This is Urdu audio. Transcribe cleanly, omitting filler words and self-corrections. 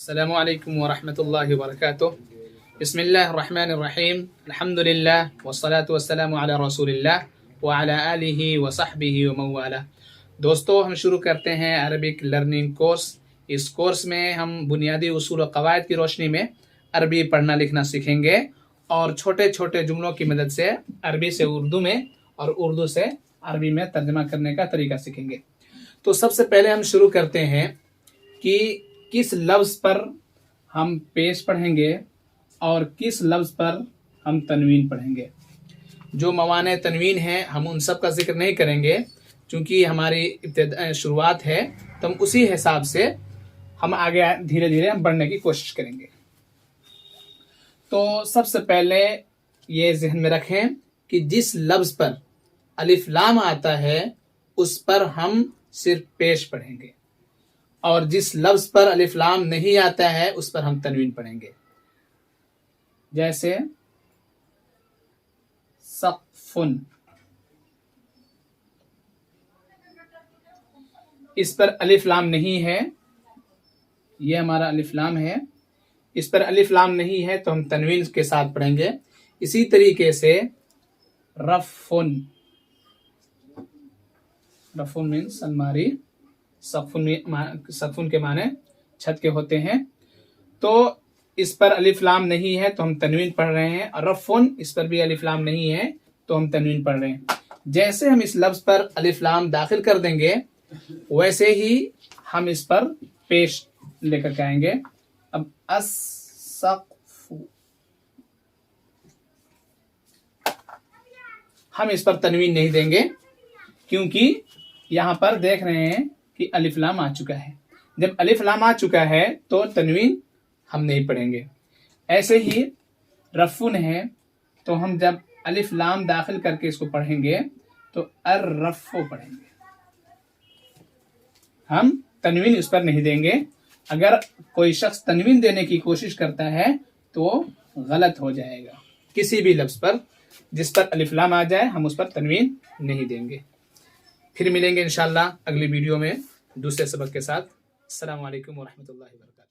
السلام علیکم ورحمۃ اللہ وبرکاتہ۔ بسم اللہ الرحمن الرحیم، الحمد للہ والصلاة والسلام علی رسول اللہ وعلی آلہ وصحبہ ومن والہ۔ دوستو، ہم شروع کرتے ہیں عربک لرننگ کورس۔ اس کورس میں ہم بنیادی اصول و قواعد کی روشنی میں عربی پڑھنا لکھنا سیکھیں گے اور چھوٹے چھوٹے جملوں کی مدد سے عربی سے اردو میں اور اردو سے عربی میں ترجمہ کرنے کا طریقہ سیکھیں گے۔ تو سب سے پہلے ہم شروع کرتے ہیں کہ کس لفظ پر ہم پیش پڑھیں گے اور کس لفظ پر ہم تنوین پڑھیں گے۔ جو موانع تنوین ہیں ہم ان سب کا ذکر نہیں کریں گے، چونکہ ہماری شروعات ہے تو ہم اسی حساب سے ہم آگے دھیرے دھیرے ہم بڑھنے کی کوشش کریں گے۔ تو سب سے پہلے یہ ذہن میں رکھیں کہ جس لفظ پر الف لام آتا ہے اس پر ہم صرف پیش پڑھیں گے، اور جس لفظ پر الف لام نہیں آتا ہے اس پر ہم تنوین پڑھیں گے۔ جیسے سقفن، اس پر الف لام نہیں ہے، یہ ہمارا الف لام ہے، اس پر الف لام نہیں ہے تو ہم تنوین کے ساتھ پڑھیں گے۔ اسی طریقے سے رفن، رفن مینس الماری، سقفن کے معنی چھت کے ہوتے ہیں، تو اس پر الف لام نہیں ہے تو ہم تنوین پڑھ رہے ہیں، اور رفن اس پر بھی الف لام نہیں ہے تو ہم تنوین پڑھ رہے ہیں۔ جیسے ہم اس لفظ پر الف لام داخل کر دیں گے ویسے ہی ہم اس پر پیش لے کر کے آئیں گے۔ اب السقف، ہم اس پر تنوین نہیں دیں گے کیونکہ یہاں پر دیکھ رہے ہیں کہ الف لام آ چکا ہے۔ جب الف لام آ چکا ہے تو تنوین ہم نہیں پڑھیں گے۔ ایسے ہی رفن ہے تو ہم جب الف لام داخل کر کے اس کو پڑھیں گے تو الرفو پڑھیں گے، ہم تنوین اس پر نہیں دیں گے۔ اگر کوئی شخص تنوین دینے کی کوشش کرتا ہے تو غلط ہو جائے گا۔ کسی بھی لفظ پر جس پر الف لام آ جائے ہم اس پر تنوین نہیں دیں گے۔ پھر ملیں گے انشاءاللہ اگلی ویڈیو میں دوسرے سبق کے ساتھ۔ السلام علیکم ورحمۃ اللہ وبرکاتہ۔